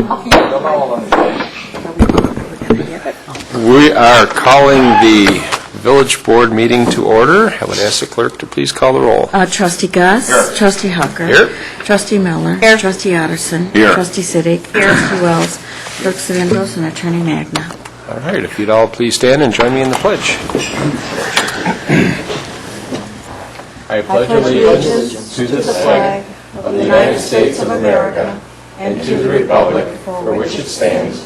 We are calling the village board meeting to order. I would ask the clerk to please call the roll. Trustee Gus. Here. Trustee Hucker. Here. Trustee Miller. Here. Trustee Otterson. Here. Trustee Siddick. Here. Trustee Wells. Clerk Savindos and Attorney Magna. All right, if you'd all please stand and join me in the pledge. I pledge allegiance to the flag of the United States of America and to the republic for which it stands,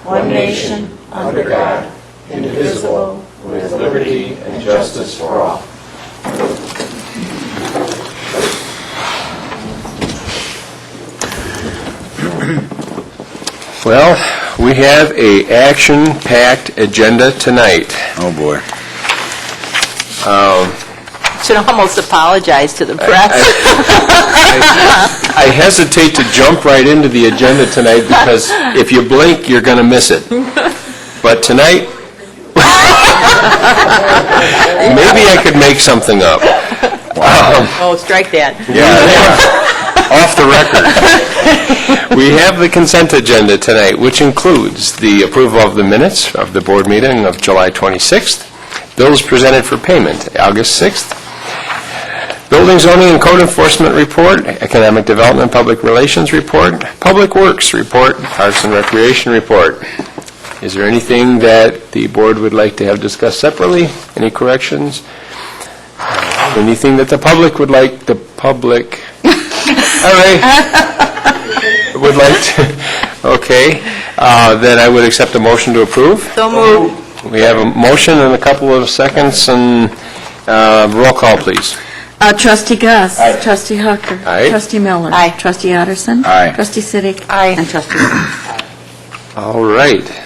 one nation, under God, indivisible, with liberty and justice for all. Well, we have a action-packed agenda tonight. Oh, boy. Should almost apologize to the press. I hesitate to jump right into the agenda tonight because if you blink, you're going to miss it. But tonight, maybe I could make something up. Oh, strike that. Yeah. Off the record. We have the consent agenda tonight, which includes the approval of the minutes of the board meeting of July 26th, bills presented for payment August 6th, building, zoning, and code enforcement report, economic development, public relations report, public works report, parks and recreation report. Is there anything that the board would like to have discussed separately? Any corrections? Anything that the public would like the public... All right. Would like to... Okay. Then I would accept a motion to approve. So moved. We have a motion and a couple of seconds, and roll call, please. Trustee Gus. Aye. Trustee Hucker. Aye. Trustee Miller. Aye. Trustee Otterson. Aye. Trustee Siddick. Aye. And Trustee Wells. All right.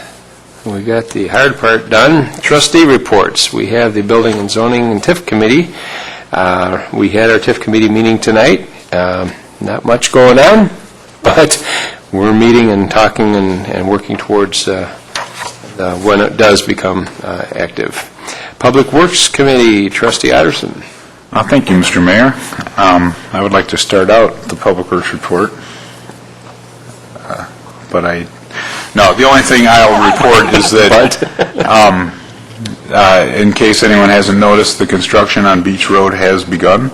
We got the hard part done. Trustee reports. We have the Building and Zoning and TIF Committee. We had our TIF Committee meeting tonight. Not much going on, but we're meeting and talking and working towards when it does become active. Public Works Committee, Trustee Otterson. Thank you, Mr. Mayor. I would like to start out the Public Works report. The only thing I'll report is that, in case anyone hasn't noticed, the construction on Beach Road has begun.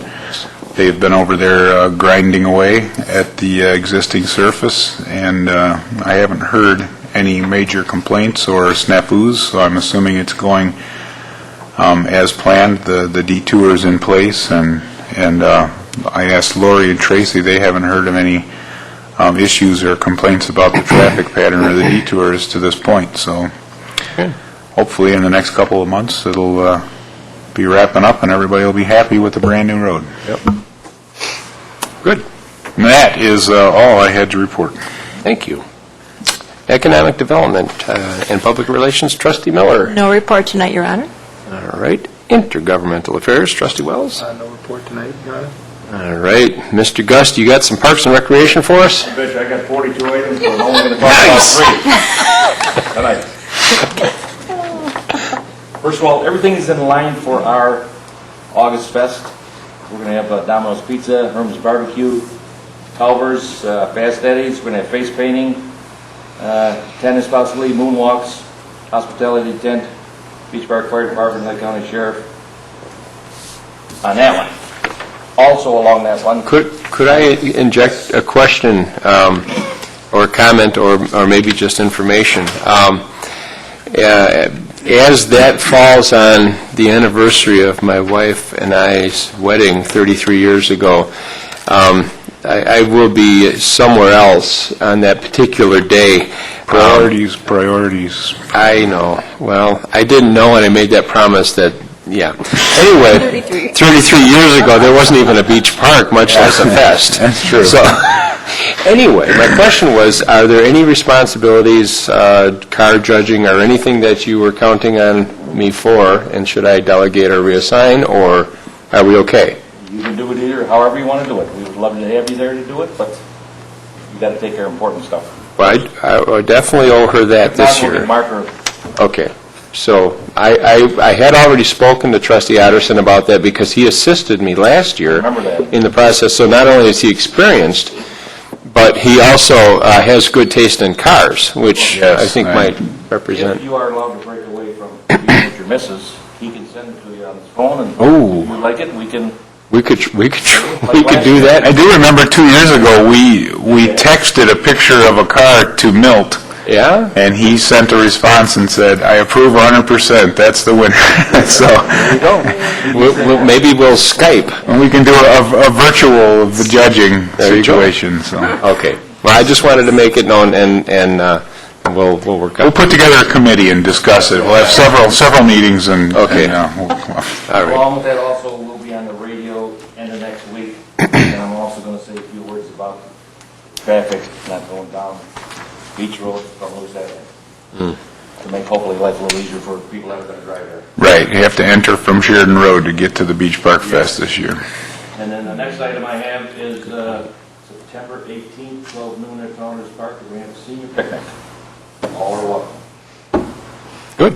They've been over there grinding away at the existing surface, and I haven't heard any major complaints or snafus, so I'm assuming it's going as planned. The detour is in place, and I asked Lori and Tracy. They haven't heard of any issues or complaints about the traffic pattern or the detours to this point. So hopefully in the next couple of months it'll be wrapping up and everybody will be happy with the brand new road. Yep. Good. And that is all I had to report. Thank you. Economic Development and Public Relations, Trustee Miller. No report tonight, Your Honor. All right. Intergovernmental Affairs, Trustee Wells. No report tonight, Your Honor. All right. Mr. Gust, you got some Parks and Recreation for us? I bet you I got 42 items, but I'm only going to talk about 3 tonight. First of all, everything is in line for our August Fest. We're going to have Domino's Pizza, Herm's Barbecue, Culver's, Fast Eddie's. We're going to have face painting, tennis possibly, moonwalks, hospitality tent, Beach Park Fire Department, Lake County Sheriff. On that one. Also along that one. Could I inject a question or comment or maybe just information? As that falls on the anniversary of my wife and I's wedding 33 years ago, I will be somewhere else on that particular day. Priorities. I know. Well, I didn't know when I made that promise that, yeah. Anyway, 33 years ago, there wasn't even a beach park, much less a fest. That's true. So, anyway, my question was, are there any responsibilities, car judging, or anything that you were counting on me for, and should I delegate or reassign, or are we okay? You can do it either, however you want to do it. We would love to have you there to do it, but you got to take care of important stuff. Well, I definitely owe her that this Not year. Marker. Okay. So I had already spoken to Trustee Otterson about that because he assisted me last year Remember that. in the process. So not only is he experienced, but he also has good taste in cars, which Yes, I think might represent. If you are allowed to break away from being with your missus, he can send it to you on his phone, and Oh. if you like it, we can... We could do that. I do remember 2 years ago, we texted a picture of a car to Milt, Yeah? and he sent a response and said, "I approve 100%, that's the winner." So, There you go. Maybe we'll Skype. and we can do a virtual of the judging There you go. situation, so. Okay. Well, I just wanted to make it known, and we'll work We'll on it. put together a committee and discuss it. We'll have several meetings and... Okay. and, All right. Along with that, also, we'll be on the radio end of next week, and I'm also going to say a few words about traffic not going down Beach Road from Loose Avenue, to make hopefully life a little easier for people that are going to drive there. Right, you have to enter from Sheridan Road to get to the Beach Park Fest this year. And then the next item I have is September 18th, 12 noon at Founders Park, we're going to have a senior picnic. All are welcome. Good.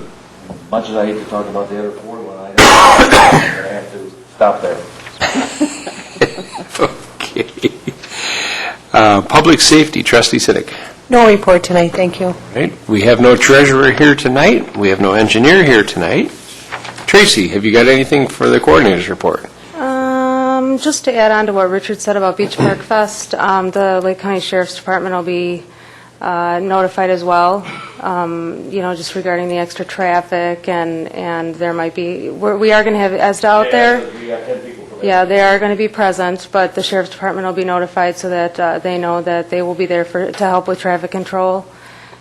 As much as I hate to talk about the other four, when I have to stop there. Okay. Public safety, Trustee Siddick. No report tonight, thank you. Right. We have no treasurer here tonight. We have no engineer here tonight. Tracy, have you got anything for the coordinator's report? Just to add on to what Richard said about Beach Park Fest, the Lake County Sheriff's Department will be notified as well, just regarding the extra traffic, and there might be, we are going to have ESDA out there. We got 10 people for that. Yeah, they are going to be present, but the Sheriff's Department will be notified so that they know that they will be there to help with traffic control,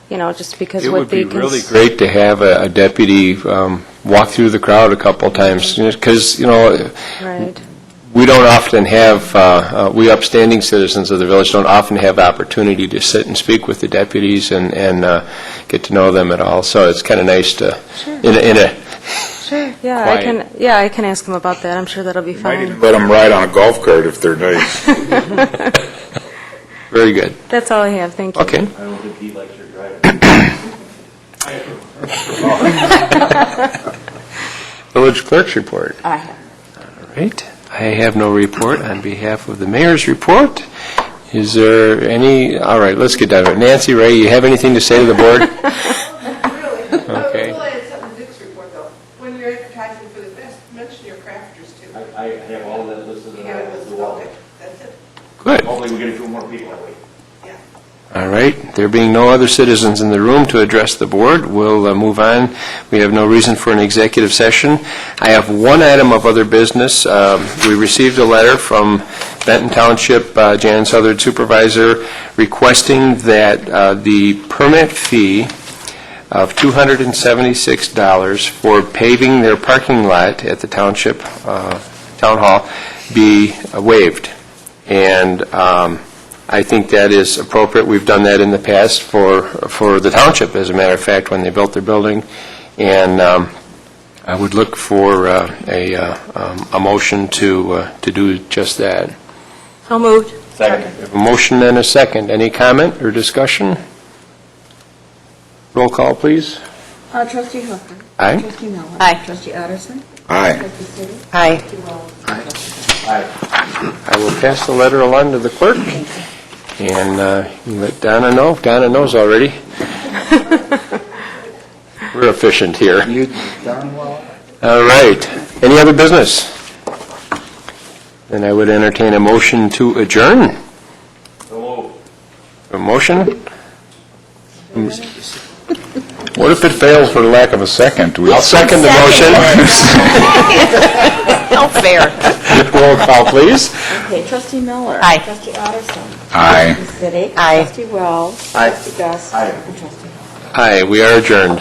just because It with would be the... really great to have a deputy walk through the crowd a couple times, because, Right. we don't often have, we upstanding citizens of the village don't often have opportunity to sit and speak with the deputies and get to know them at all. So it's kind of nice to, in a Sure, yeah, quiet. I can ask them about that. I'm sure that'll be Might even fine. let them ride on a golf cart if they're nice. very good. That's all I have, thank you. Okay. I don't think he likes your driving. Village clerk's report. I have. All right. I have no report on behalf of the mayor's report. Is there any, all right, let's get down to it. Nancy, Ray, you have anything to say to the board? Really? Okay. Well, I had something to Dick's report, though. When you're advertising for the fest, mention your crafters, too. I have all of that listed. You have it listed, okay. That's it. Good. Hopefully we get a few more people that way. Yeah. All right. There being no other citizens in the room to address the board, we'll move on. We have no reason for an executive session. I have one item of other business. We received a letter from Benton Township, Jan Southard Supervisor, requesting that the permit fee of $276 for paving their parking lot at the township town hall be waived. And I think that is appropriate. We've done that in the past for the township, as a matter of fact, when they built their building. And I would look for a motion to do just that. So moved. Second. We have a motion and a second. Any comment or discussion? Roll call, please. Trustee Hooker. Aye. Trustee Miller. Aye. Trustee Otterston. Aye. Trustee Siddick. Aye. Trustee Wells. I will pass the letter along to the clerk, and you let Donna know. Donna knows already. We're efficient here. All right. Any other business? Then I would entertain a motion to adjourn. So moved. A motion? What if it fails for the lack of a second? I'll second the motion. No fair. Roll call, please. Okay, Trustee Miller. Aye. Trustee Otterston. Aye. Trustee Siddick. Aye. Trustee Wells. Aye. Trustee Gus. Aye. And Trustee Hooker. Aye, we are adjourned.